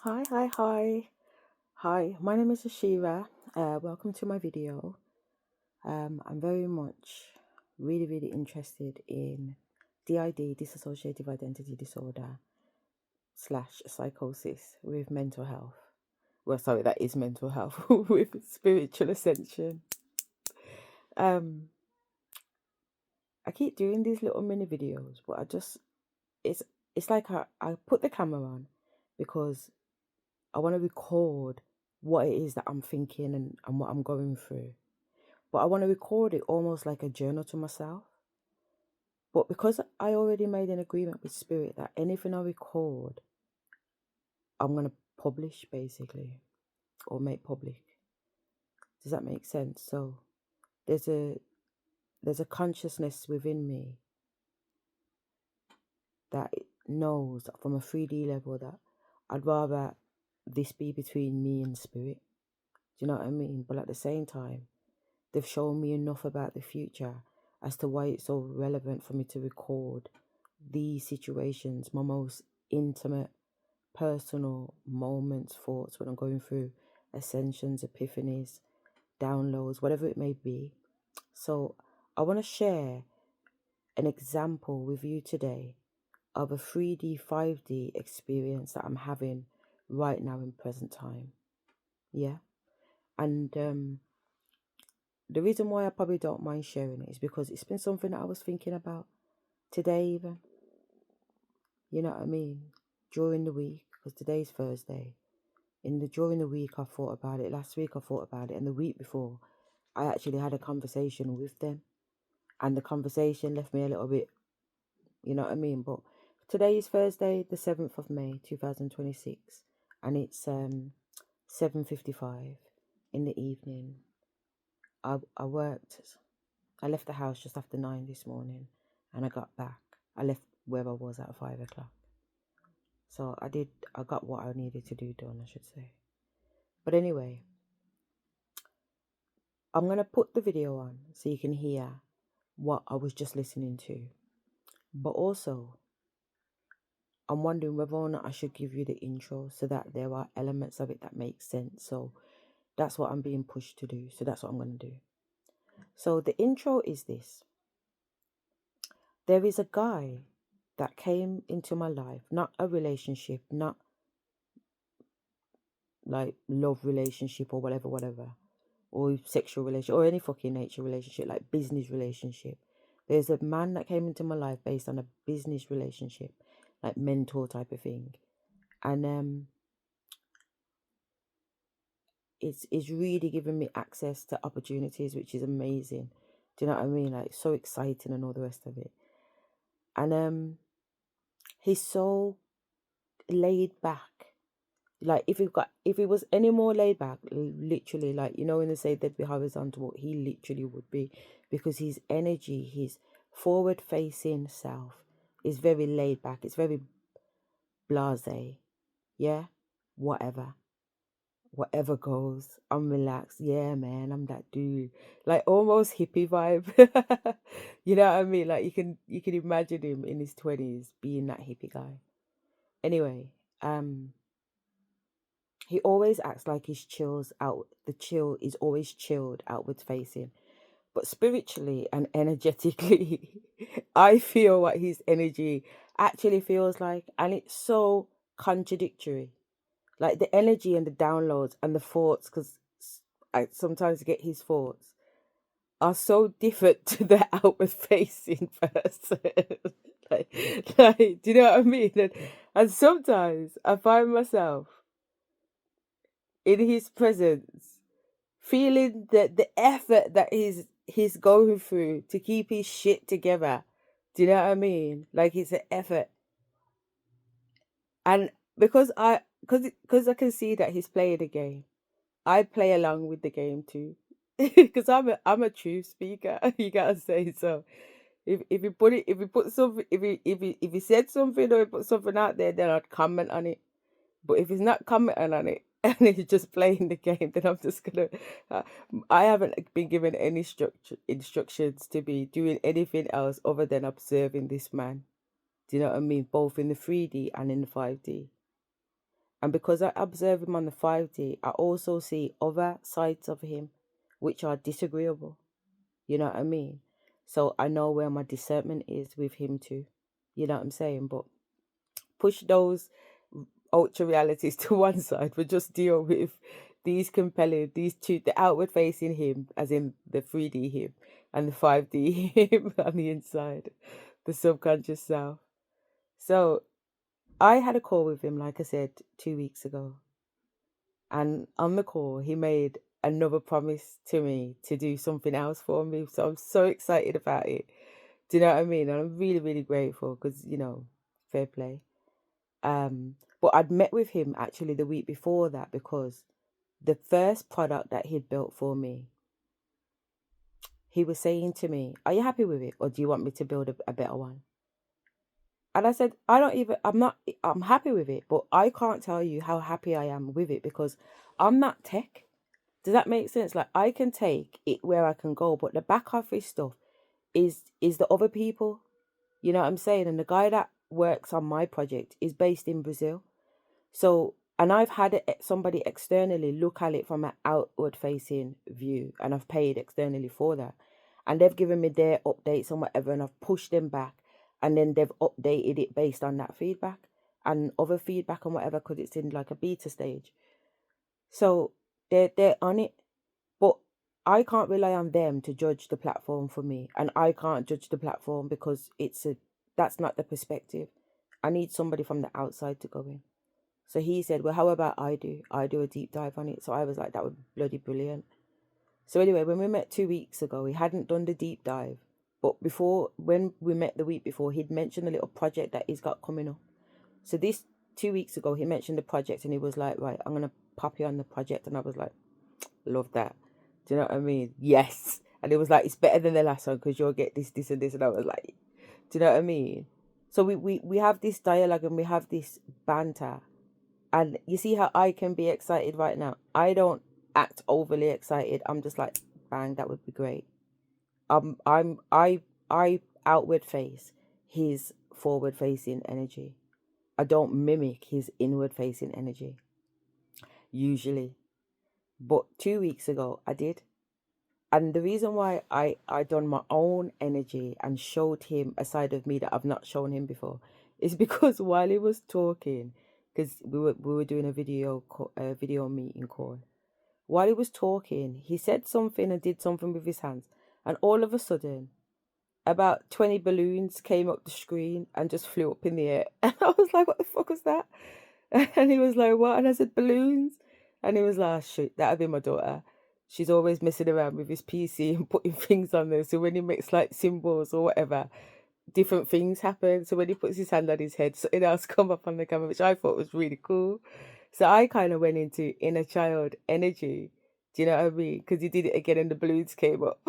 Hi, hi, hi. Hi, my name is Asherah. Welcome to my video. I'm very much really interested in DID, dissociative identity disorder / psychosis with mental health. Well, sorry, that is mental health with spiritual ascension. I keep doing these little mini videos, but it's it's like I put the camera on because I want to record what it is that I'm thinking and what I'm going through. But I want to record it almost like a journal to myself. But because I already made an agreement with Spirit that anything I record, I'm going to publish basically or make public. Does that make sense? So there's a consciousness within me that knows from a 3D level that I'd rather this be between me and Spirit. Do you know what I mean? But at the same time, they've shown me enough about the future as to why it's so relevant for me to record these situations, my most intimate, personal moments, thoughts when I'm going through ascensions, epiphanies, downloads, whatever it may be. So I want to share an example with you today of a 3D, 5D experience that I'm having right now in present time. Yeah. And the reason why I probably don't mind sharing it is because it's been something that I was thinking about today even. You know what I mean? During the week, because today's Thursday. During the week I thought about it. Last week I thought about it, and the week before I actually had a conversation with them. And the conversation left me a little bit, you know what I mean? But today is Thursday, the 7th of May, 2026, and it's 7:55 in the evening. I left the house just after 9 this morning, and I got back. I left where I was at 5 o'clock. So I got what I needed to do done, I should say. But anyway, I'm going to put the video on so you can hear what I was just listening to. But also, I'm wondering whether or not I should give you the intro so that there are elements of it that make sense. So that's what I'm being pushed to do. So that's what I'm going to do. So the intro is this. There is a guy that came into my life, not a relationship, not like love relationship or whatever, or sexual relationship or any fucking nature relationship, like business relationship. There's a man that came into my life based on a business relationship, like mentor type of thing. And it's really giving me access to opportunities, which is amazing. Do you know what I mean? Like, so exciting and all the rest of it. And he's so laid back. Like, if he was any more laid back, literally, like, you know, when they say they'd be horizontal, he literally would be, because his energy, his forward facing self is very laid back. It's very blasé. Yeah, whatever goes. I'm relaxed. Yeah, man, I'm that dude. Like, almost hippie vibe. You know what I mean? Like, you can imagine him in his 20s being that hippie guy. Anyway, he always acts like he's chills out. The chill is always chilled, outward facing. But spiritually and energetically, I feel what his energy actually feels like. And it's so contradictory. Like the energy and the downloads and the thoughts, because I sometimes get his thoughts, are so different to the outward facing person. like, do you know what I mean? And sometimes I find myself in his presence, feeling the effort that he's going through to keep his shit together. Do you know what I mean? Like, it's an effort, and because I can see that he's playing the game, I play along with the game too. Because I'm a truth speaker. You gotta say so. If you put something, if he said something or he put something out there, then I'd comment on it. But if he's not commenting on it and he's just playing the game, then I'm just gonna. Uh, I haven't been given any instructions to be doing anything else other than observing this man. Do you know what I mean? Both in the 3D and in the 5D. And because I observe him on the 5D, I also see other sides of him which are disagreeable. You know what I mean? So I know where my discernment is with him too. You know what I'm saying? But push those ultra realities to one side, but just deal with these compelling, these two, the outward facing him, as in the 3D him, and the 5D him on the inside, the subconscious self. So I had a call with him, like I said, 2 weeks ago. And on the call, he made another promise to me to do something else for me. So I'm so excited about it. Do you know what I mean? And I'm really, really grateful because, fair play. But I'd met with him actually the week before that because the first product that he'd built for me, he was saying to me, "Are you happy with it, or do you want me to build a better one?" And I said, I'm happy with it, but I can't tell you how happy I am with it because I'm not tech. Does that make sense? Like, I can take it where I can go, but the back office stuff is the other people. You know what I'm saying? And the guy that works on my project is based in Brazil. So, and I've had somebody externally look at it from an outward facing view, and I've paid externally for that. And they've given me their updates and whatever, and I've pushed them back, and then they've updated it based on that feedback and other feedback and whatever, because it's in like a beta stage. So they're on it, but I can't rely on them to judge the platform for me, and I can't judge the platform because that's not the perspective. I need somebody from the outside to go in. So he said, "Well, how about I do a deep dive on it?" So I was like, that would be bloody brilliant. So anyway, when we met 2 weeks ago, he hadn't done the deep dive, but when we met the week before, he'd mentioned a little project that he's got coming up. So this 2 weeks ago, he mentioned the project, and he was like, "Right, I'm gonna pop you on the project," and I was like, "Love that." Do you know what I mean? Yes. And it was like, "It's better than the last one because you'll get this, this, and this," and I was like, "Do you know what I mean?" So we have this dialogue and we have this banter. And you see how I can be excited right now. I don't act overly excited. I'm just like, bang, that would be great. I outward face his forward facing energy. I don't mimic his inward facing energy usually. But 2 weeks ago I did. And the reason why I done my own energy and showed him a side of me that I've not shown him before is because while he was talking, because we were doing a video meeting call. While he was talking, he said something and did something with his hands, and all of a sudden, about 20 balloons came up the screen and just flew up in the air. And I was like, "What the fuck was that?" And he was like, "What?" And I said, "Balloons." And he was like, "Oh, shit, that'd be my daughter. She's always messing around with his PC and putting things on there. So when he makes like symbols or whatever, different things happen. So when he puts his hand on his head, something else come up on the camera, which I thought was really cool. So I kind of went into inner child energy. Do you know what I mean? Because he did it again and the balloons came up.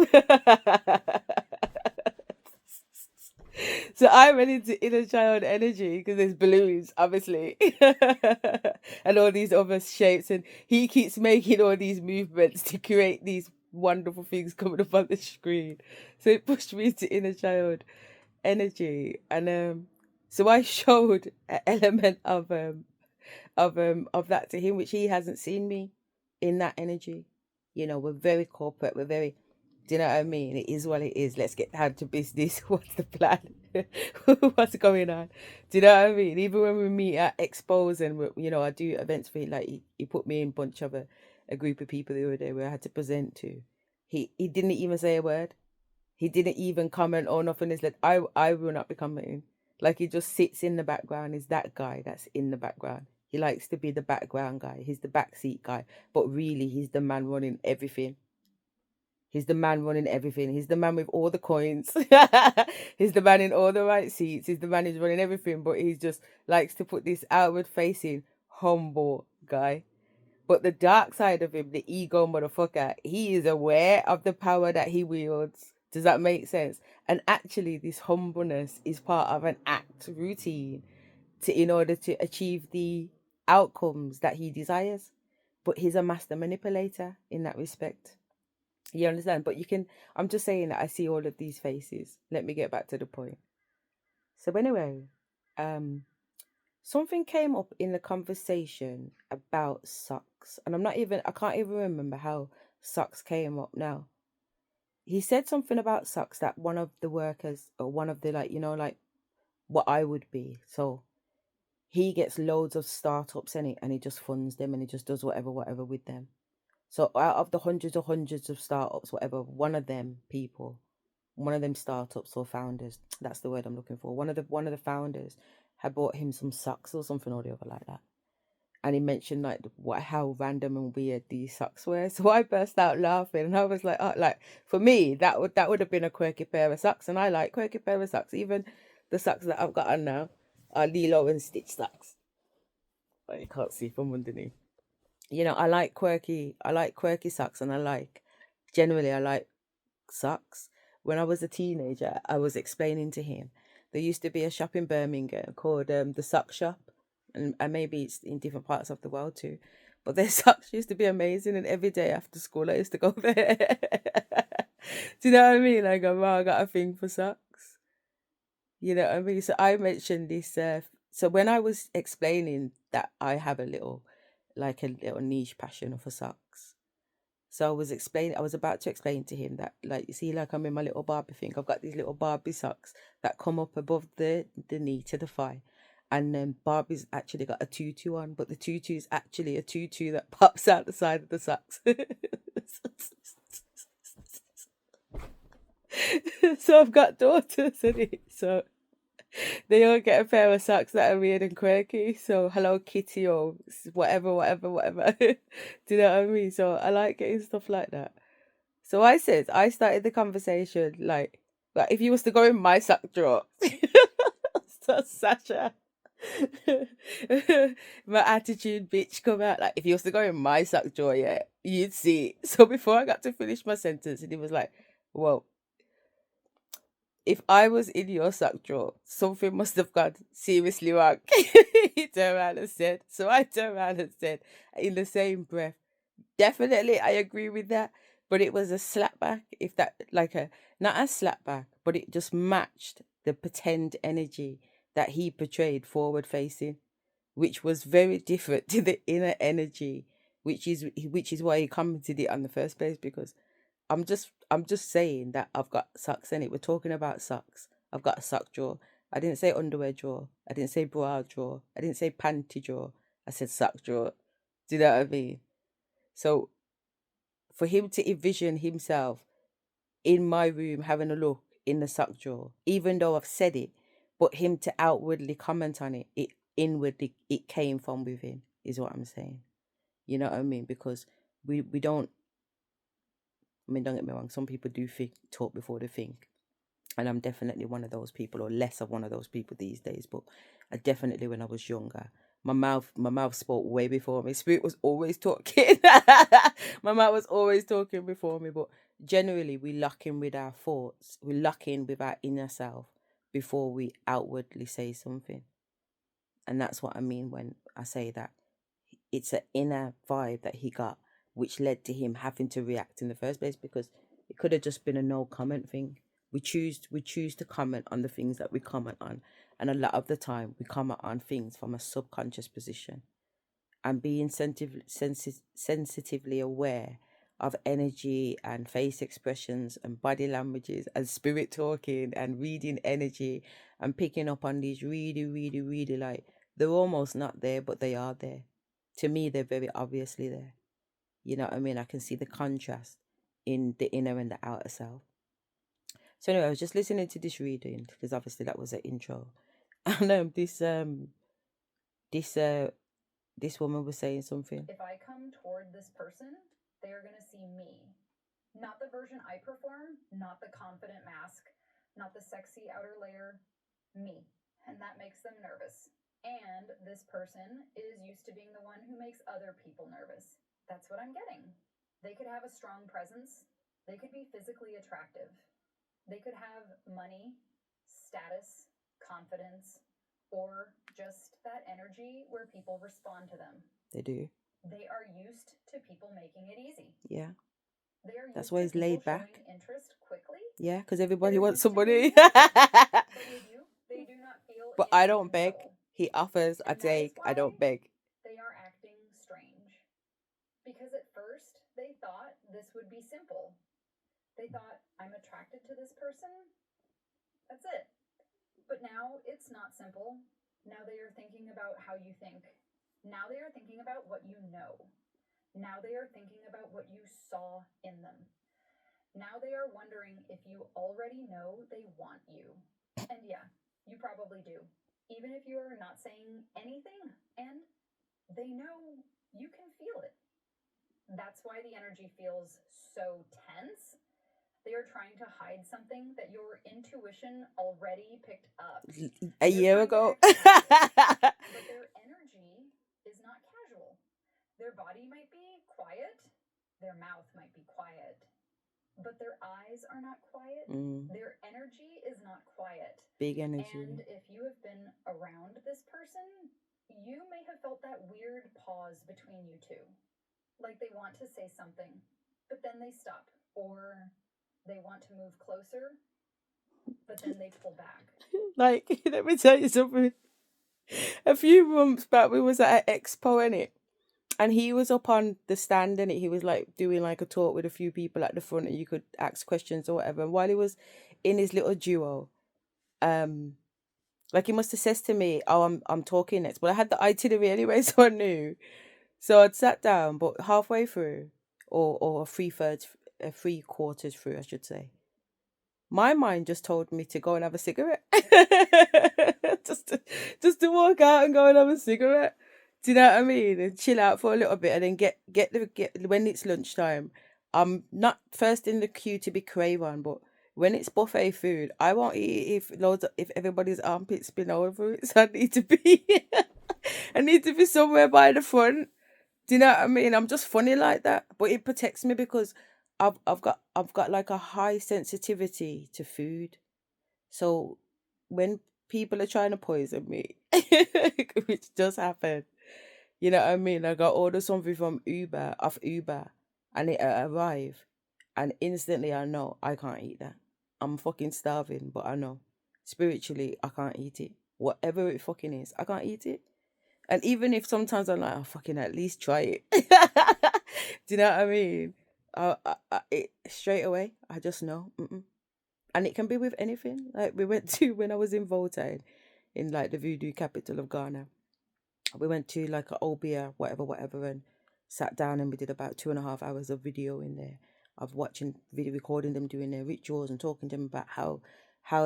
So I went into inner child energy because there's balloons, obviously, and all these other shapes, and he keeps making all these movements to create these wonderful things coming up on the screen. So it pushed me into inner child energy, and so I showed an element of that to him, which he hasn't seen me in that energy. We're very corporate. We're very, do you know what I mean? It is what it is. Let's get down to business. What's the plan? What's going on? Do you know what I mean? Even when we meet at expos and I do events for him, like he put me in a bunch of a group of people the other day where I had to present to. He didn't even say a word. He didn't even comment or nothing. It's like I will not be commenting. Like he just sits in the background. Is that guy that's in the background? He likes to be the background guy. He's the backseat guy, but really he's the man running everything. He's the man running everything. He's the man with all the coins. He's the man in all the right seats. He's the man who's running everything, but he just likes to put this outward facing humble guy. But the dark side of him, the ego motherfucker, he is aware of the power that he wields. Does that make sense? And actually, this humbleness is part of an act routine in order to achieve the outcomes that he desires. But he's a master manipulator in that respect. You understand? But I'm just saying that I see all of these faces. Let me get back to the point. So anyway, um, something came up in the conversation about socks, and I can't even remember how socks came up now. He said something about socks, that one of the workers, or one of the, like, like what I would be. So he gets loads of startups in it, and he just funds them, and he just does whatever with them. So out of the hundreds of startups, whatever, one of them startups or founders, that's the word I'm looking for. One of the founders had bought him some socks or something or the other like that. And he mentioned like how random and weird these socks were. So I burst out laughing, and I was like, oh, like for me, that would have been a quirky pair of socks, and I like quirky pair of socks. Even the socks that I've got on now are Lilo and Stitch socks. But you can't see from underneath. I like quirky socks, and I like socks. When I was a teenager, I was explaining to him there used to be a shop in Birmingham called the Sock Shop, and maybe it's in different parts of the world too. But their socks used to be amazing, and every day after school, I used to go there. Do you know what I mean? Like, oh, I got a thing for socks. You know what I mean? So I mentioned this. So when I was explaining that I have a little niche passion for socks. So I was about to explain to him that, like, you see, like, I'm in my little Barbie thing. I've got these little Barbie socks that come up above the knee to the thigh. And then Barbie's actually got a tutu on, but the tutu is actually a tutu that pops out the side of the socks. So I've got daughters in it. So they all get a pair of socks that are weird and quirky. So Hello Kitty or whatever. Do you know what I mean? So I like getting stuff like that. So I started the conversation like if you was to go in my sock drawer, so Sasha, my attitude bitch come out. Like, if you was to go in my sock drawer, yeah, you'd see. So before I got to finish my sentence, and he was like, well, if I was in your sock drawer, something must have gone seriously wrong. He turned around and said. So I turned around and said, in the same breath, definitely, I agree with that. But it was a slapback, if that, like not a slapback, but it just matched the pretend energy that he portrayed forward facing, which was very different to the inner energy, which is why he commented it on the first place, because I'm just saying that I've got socks in it. We're talking about socks. I've got a sock drawer. I didn't say underwear drawer. I didn't say bra drawer. I didn't say panty drawer. I said sock drawer. Do you know what I mean? So for him to envision himself in my room having a look in the sock drawer, even though I've said it, but him to outwardly comment on it, it inwardly, it came from within, is what I'm saying. You know what I mean? Because we don't, I mean, don't get me wrong, some people do talk before they think. And I'm definitely one of those people, or less of one of those people these days. But I definitely, when I was younger, my mouth spoke way before me. Spirit was always talking. My mouth was always talking before me. But generally, we lock in with our thoughts. We lock in with our inner self before we outwardly say something. And that's what I mean when I say that it's an inner vibe that he got, which led to him having to react in the first place, because it could have just been a no comment thing. We choose to comment on the things that we comment on, and a lot of the time we comment on things from a subconscious position. And being sensitively aware of energy and face expressions and body languages and spirit talking and reading energy and picking up on these really, really, really, like, they're almost not there, but they are there. To me, they're very obviously there. You know what I mean? I can see the contrast in the inner and the outer self. So anyway, I was just listening to this reading, because obviously that was an intro, and this woman was saying something. If I come toward this person, they are going to see me. Not the version I perform, not the confident mask, not the sexy outer layer, me. And that makes them nervous. And this person is used to being the one who makes other people nervous. That's what I'm getting. They could have a strong presence. They could be physically attractive. They could have money, status, confidence, or just that energy where people respond to them. They do. They are used to people making it easy. Yeah. They are used That's why he's laid back. Interest quickly. Yeah, because everybody wants somebody. But with you, they do not feel. But I don't beg. He offers, I And that is take, I don't why beg. they are acting strange. Because at first, they thought this would be simple. They thought, I'm attracted to this person. That's it. But now it's not simple. Now they are thinking about how you think. Now they are thinking about what you know. Now they are thinking about what you saw in them. Now they are wondering if you already know they want you. And yeah, you probably do. Even if you are not saying anything, and they know you can feel it. That's why the energy feels so tense. They are trying to hide something that your intuition already picked up. A year ago. But their energy is not casual. Their body might be quiet, their mouth might be quiet, but their eyes are not quiet. Their energy is not quiet. Big energy. And if you have been around this person, you may have felt that weird pause between you two. Like they want to say something, but then they stop. Or they want to move closer, but then they pull back. Like, let me tell you something. A few months back, we was at an expo, innit? And he was up on the stand, innit? He was like doing like a talk with a few people at the front, and you could ask questions or whatever. And while he was in his little duo, like he must have said to me, "Oh, I'm talking next." But I had the itinerary anyway, so I knew. So I'd sat down, but halfway through, or 3/4 through, I should say, my mind just told me to go and have a cigarette. just to walk out and go and have a cigarette. Do you know what I mean? And chill out for a little bit, and then get when it's lunchtime. I'm not first in the queue to be crave on, but when it's buffet food, I won't eat if everybody's armpits spin over it. So I need to be somewhere by the front. Do you know what I mean? I'm just funny like that, but it protects me because I've got like a high sensitivity to food. So when people are trying to poison me, which does happen, you know what I mean? Like I order something from off Uber, and it arrive, and instantly I know I can't eat that. I'm fucking starving, but I know spiritually I can't eat it. Whatever it fucking is, I can't eat it. And even if sometimes I'm like, oh, fucking at least try it. Do you know what I mean? Straight away, I just know. And it can be with anything. Like we went to when I was in Volta, in like the voodoo capital of Ghana. We went to like a Obia, whatever, and sat down, and we did about 2.5 hours of video in there of watching video, recording them doing their rituals and talking to them about how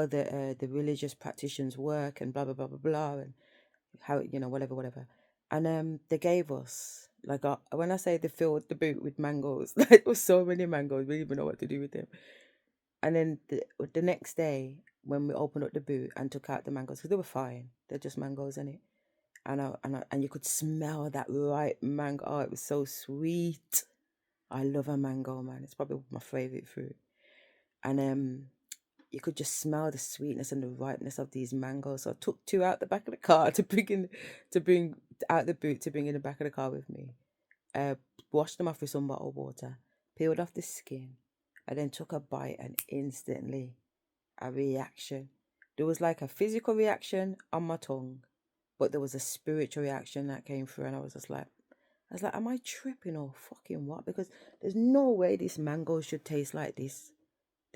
the religious practitioners work and blah blah blah blah blah, and how whatever. And they gave us like when I say they filled the boot with mangoes, like there was so many mangoes, we didn't even know what to do with them. And then the next day when we opened up the boot and took out the mangoes, because they were fine, they're just mangoes in it, and you could smell that ripe mango. Oh, it was so sweet. I love a mango, man. It's probably my favorite fruit. And you could just smell the sweetness and the ripeness of these mangoes. So I took 2 out the back of the car to bring out the boot to bring in the back of the car with me. Washed them off with some bottled water, peeled off the skin, I then took a bite, and instantly a reaction. There was like a physical reaction on my tongue, but there was a spiritual reaction that came through, and I was like, am I tripping or fucking what? Because there's no way this mango should taste like this.